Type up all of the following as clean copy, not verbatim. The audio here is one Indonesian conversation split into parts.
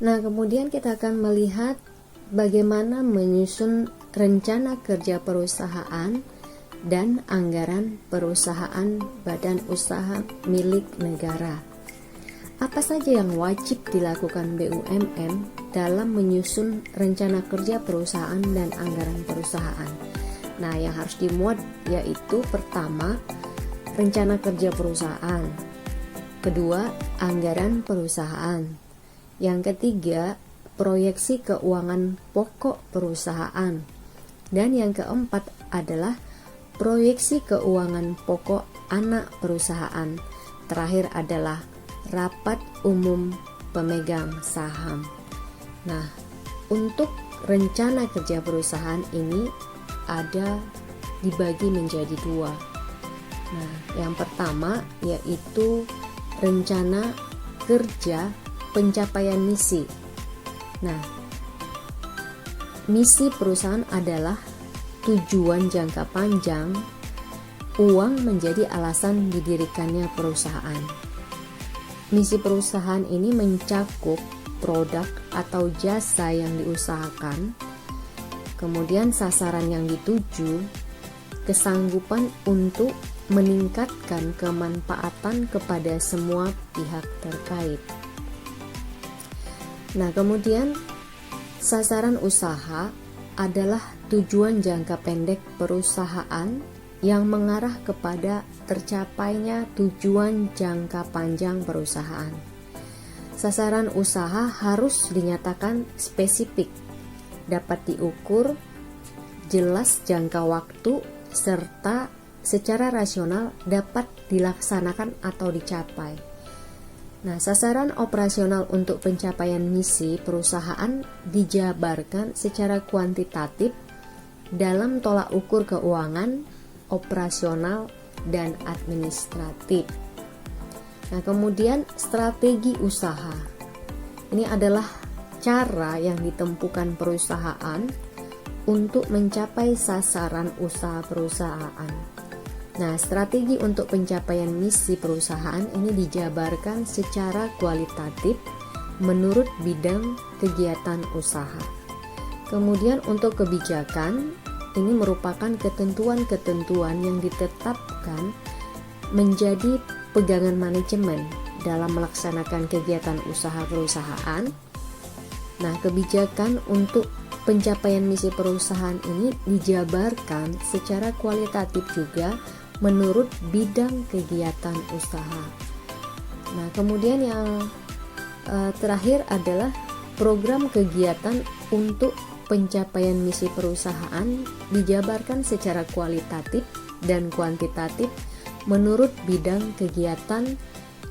Nah, kemudian kita akan melihat bagaimana menyusun rencana kerja perusahaan dan anggaran perusahaan badan usaha milik negara. Apa saja yang wajib dilakukan BUMN dalam menyusun rencana kerja perusahaan dan anggaran perusahaan? Nah, yang harus dimuat yaitu pertama, rencana kerja perusahaan. Kedua, anggaran perusahaan. Yang ketiga, proyeksi keuangan pokok perusahaan. Dan yang keempat adalah proyeksi keuangan pokok anak perusahaan. Terakhir adalah rapat umum pemegang saham. Nah, untuk rencana kerja perusahaan ini ada dibagi menjadi dua. Nah, yang pertama yaitu rencana kerja pencapaian misi. Nah, misi perusahaan adalah tujuan jangka panjang, uang menjadi alasan didirikannya perusahaan. Misi perusahaan ini mencakup produk atau jasa yang diusahakan, kemudian sasaran yang dituju, kesanggupan untuk meningkatkan kemanfaatan kepada semua pihak terkait. Nah, kemudian sasaran usaha adalah tujuan jangka pendek perusahaan yang mengarah kepada tercapainya tujuan jangka panjang perusahaan. Sasaran usaha harus dinyatakan spesifik, dapat diukur, jelas jangka waktu, serta secara rasional dapat dilaksanakan atau dicapai. Nah, sasaran operasional untuk pencapaian misi perusahaan dijabarkan secara kuantitatif dalam tolak ukur keuangan, operasional, dan administratif. Nah, kemudian strategi usaha. Ini adalah cara yang ditempuhkan perusahaan untuk mencapai sasaran usaha perusahaan. Nah, strategi untuk pencapaian misi perusahaan ini dijabarkan secara kualitatif menurut bidang kegiatan usaha. Kemudian untuk kebijakan, ini merupakan ketentuan-ketentuan yang ditetapkan menjadi pegangan manajemen dalam melaksanakan kegiatan usaha perusahaan. Nah, kebijakan untuk pencapaian misi perusahaan ini dijabarkan secara kualitatif juga menurut bidang kegiatan usaha. Nah, kemudian yang terakhir adalah program kegiatan untuk pencapaian misi perusahaan dijabarkan secara kualitatif dan kuantitatif menurut bidang kegiatan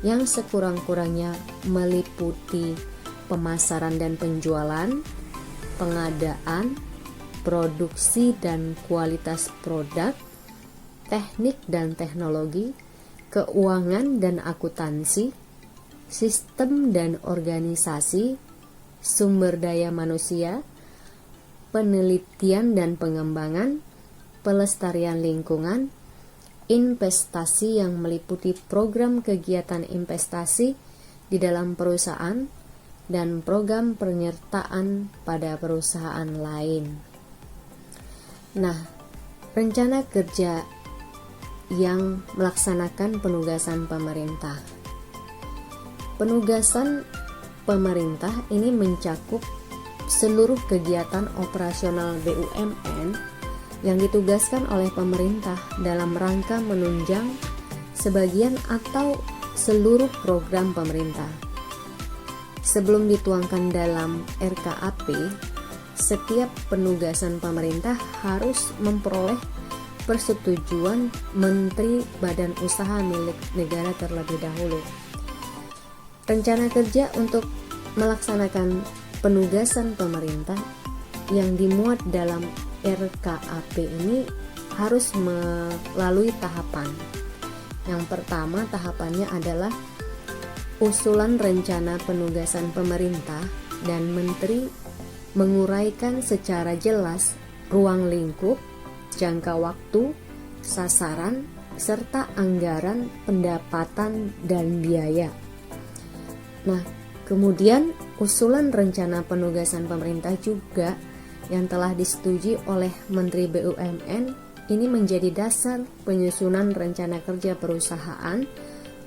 yang sekurang-kurangnya meliputi pemasaran dan penjualan, pengadaan, produksi dan kualitas produk, teknik dan teknologi, keuangan dan akuntansi, sistem dan organisasi, sumber daya manusia, penelitian dan pengembangan, pelestarian lingkungan, investasi yang meliputi program kegiatan investasi di dalam perusahaan, dan program penyertaan pada perusahaan lain. Nah, rencana kerja yang melaksanakan penugasan pemerintah. Penugasan pemerintah ini mencakup seluruh kegiatan operasional BUMN yang ditugaskan oleh pemerintah dalam rangka menunjang sebagian atau seluruh program pemerintah. Sebelum dituangkan dalam RKAP, setiap penugasan pemerintah harus memperoleh persetujuan Menteri Badan Usaha milik negara terlebih dahulu. Rencana kerja untuk melaksanakan penugasan pemerintah yang dimuat dalam RKAP ini harus melalui tahapan. Yang pertama, tahapannya adalah usulan rencana penugasan pemerintah dan menteri menguraikan secara jelas ruang lingkup, jangka waktu, sasaran, serta anggaran, pendapatan, dan biaya. Nah, kemudian usulan rencana penugasan pemerintah juga yang telah disetujui oleh Menteri BUMN ini menjadi dasar penyusunan rencana kerja perusahaan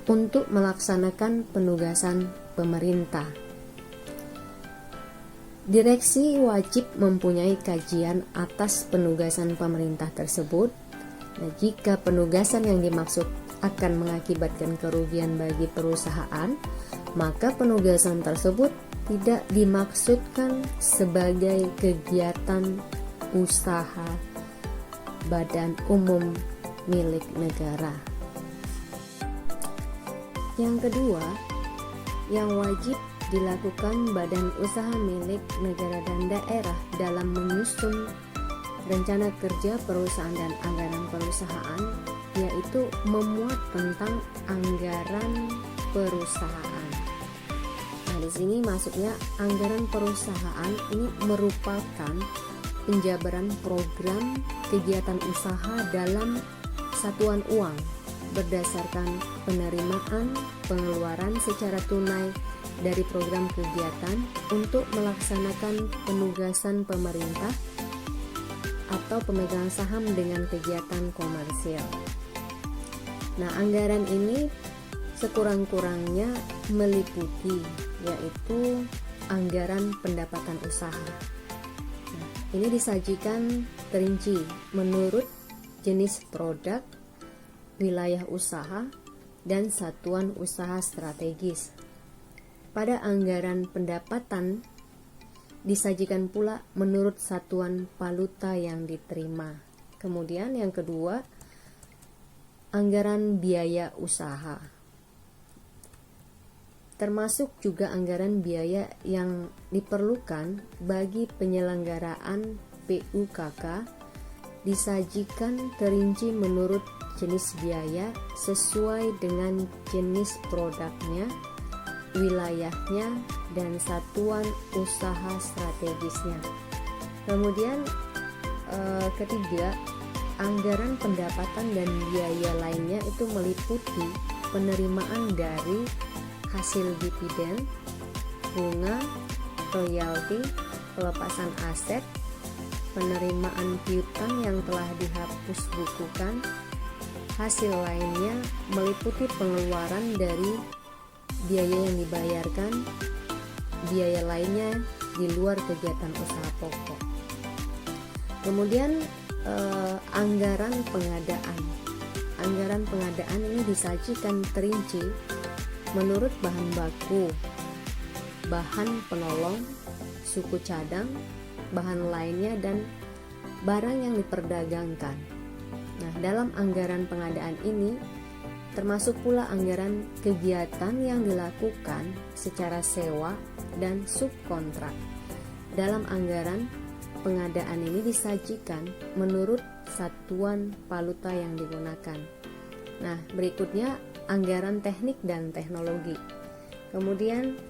untuk melaksanakan penugasan pemerintah. Direksi wajib mempunyai kajian atas penugasan pemerintah tersebut. Nah, jika penugasan yang dimaksud akan mengakibatkan kerugian bagi perusahaan, maka penugasan tersebut tidak dimaksudkan sebagai kegiatan usaha badan umum milik negara. Yang kedua, yang wajib dilakukan badan usaha milik negara dan daerah dalam menyusun rencana kerja perusahaan dan anggaran perusahaan, yaitu memuat tentang anggaran perusahaan. Nah, di sini maksudnya anggaran perusahaan ini merupakan penjabaran program kegiatan usaha dalam satuan uang berdasarkan penerimaan pengeluaran secara tunai dari program kegiatan untuk melaksanakan penugasan pemerintah atau pemegang saham dengan kegiatan komersial. Nah, anggaran ini sekurang-kurangnya meliputi yaitu anggaran pendapatan usaha. Nah, ini disajikan terinci menurut jenis produk, wilayah usaha, dan satuan usaha strategis. Pada anggaran pendapatan disajikan pula menurut satuan valuta yang diterima. Kemudian yang kedua, anggaran biaya usaha. Termasuk juga anggaran biaya yang diperlukan bagi penyelenggaraan PUKK disajikan terinci menurut jenis biaya sesuai dengan jenis produknya, wilayahnya, dan satuan usaha strategisnya. Kemudian ketiga, anggaran pendapatan dan biaya lainnya itu meliputi penerimaan dari hasil dividen, bunga, royalti, pelepasan aset, penerimaan piutang yang telah dihapus bukukan. Hasil lainnya meliputi pengeluaran dari biaya yang dibayarkan, biaya lainnya di luar kegiatan usaha pokok. Kemudian anggaran pengadaan. Anggaran pengadaan ini disajikan terinci menurut bahan baku, bahan penolong, suku cadang, bahan lainnya, dan barang yang diperdagangkan. Nah, dalam anggaran pengadaan ini termasuk pula anggaran kegiatan yang dilakukan secara sewa dan subkontrak. Dalam anggaran pengadaan ini disajikan menurut satuan valuta yang digunakan. Nah, berikutnya anggaran teknik dan teknologi. Kemudian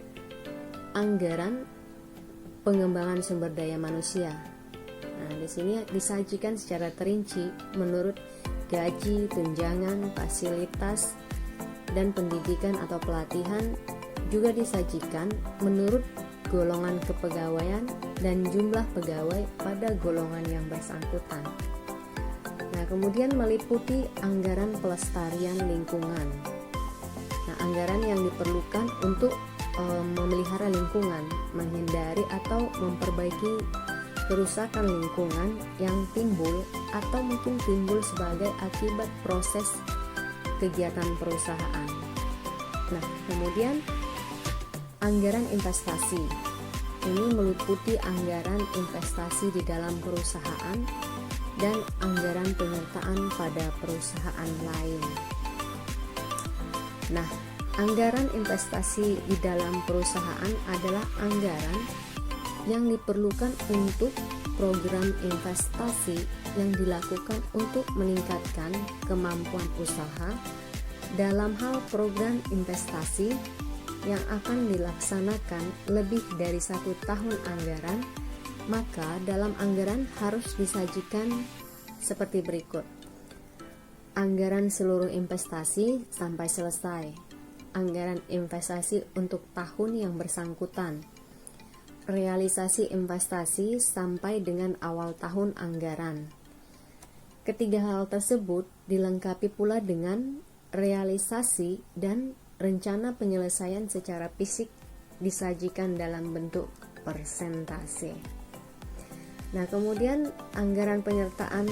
anggaran pengembangan sumber daya manusia. Nah, di sini disajikan secara terinci menurut gaji, tunjangan, fasilitas, dan pendidikan atau pelatihan. Juga disajikan menurut golongan kepegawaian dan jumlah pegawai pada golongan yang bersangkutan. Nah, kemudian meliputi anggaran pelestarian lingkungan. Nah, anggaran yang diperlukan untuk memelihara lingkungan, menghindari atau memperbaiki kerusakan lingkungan yang timbul atau mungkin timbul sebagai akibat proses kegiatan perusahaan. Nah, kemudian anggaran investasi. Ini meliputi anggaran investasi di dalam perusahaan dan anggaran penyertaan pada perusahaan lain. Nah, anggaran investasi di dalam perusahaan adalah anggaran yang diperlukan untuk program investasi yang dilakukan untuk meningkatkan kemampuan usaha dalam hal program investasi yang akan dilaksanakan lebih dari 1 tahun anggaran. Maka dalam anggaran harus disajikan seperti berikut: anggaran seluruh investasi sampai selesai, anggaran investasi untuk tahun yang bersangkutan, realisasi investasi sampai dengan awal tahun anggaran. Ketiga hal tersebut dilengkapi pula dengan realisasi dan rencana penyelesaian secara fisik disajikan dalam bentuk persentase. Nah, kemudian anggaran penyertaan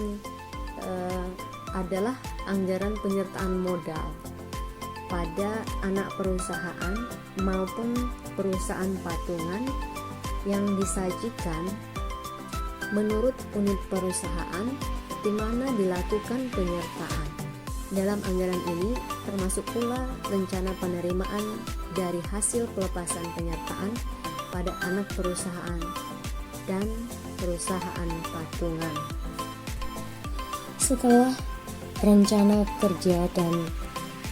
adalah anggaran penyertaan modal pada anak perusahaan maupun perusahaan patungan yang disajikan menurut unit perusahaan di mana dilakukan penyertaan. Dalam anggaran ini termasuk pula rencana penerimaan dari hasil pelepasan penyertaan pada anak perusahaan dan perusahaan patungan. Setelah rencana kerja dan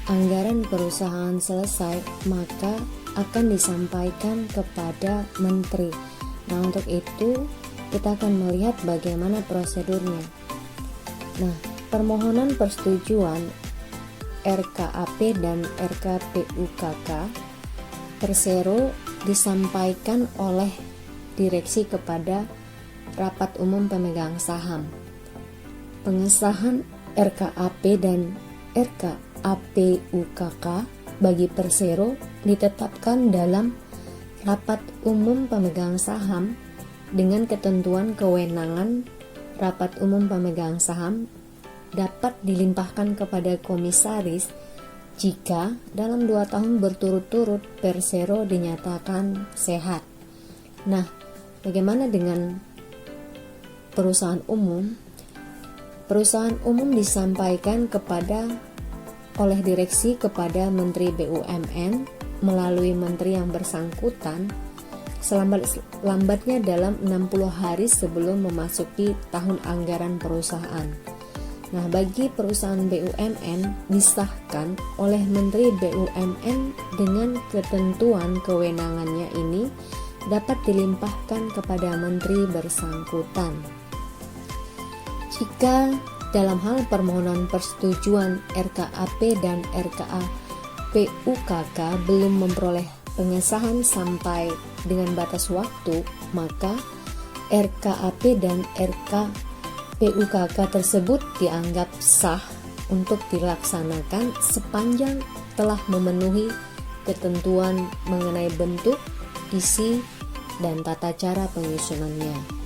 anggaran perusahaan selesai, maka akan disampaikan kepada menteri. Nah, untuk itu kita akan melihat bagaimana prosedurnya. Nah, permohonan persetujuan RKAP dan RKPUKK Persero disampaikan oleh direksi kepada rapat umum pemegang saham. Pengesahan RKAP dan RKAPUKK bagi Persero ditetapkan dalam rapat umum pemegang saham dengan ketentuan kewenangan rapat umum pemegang saham dapat dilimpahkan kepada komisaris jika dalam 2 tahun berturut-turut Persero dinyatakan sehat. Nah, bagaimana dengan perusahaan umum? Perusahaan umum disampaikan oleh direksi kepada Menteri BUMN melalui menteri yang bersangkutan selambat-lambatnya dalam 60 hari sebelum memasuki tahun anggaran perusahaan. Nah, bagi perusahaan BUMN disahkan oleh Menteri BUMN dengan ketentuan kewenangannya ini dapat dilimpahkan kepada menteri bersangkutan. Jika dalam hal permohonan persetujuan RKAP dan RKAPUKK belum memperoleh pengesahan sampai dengan batas waktu, maka RKAP dan RKPUKK tersebut dianggap sah untuk dilaksanakan sepanjang telah memenuhi ketentuan mengenai bentuk, isi, dan tata cara penyusunannya.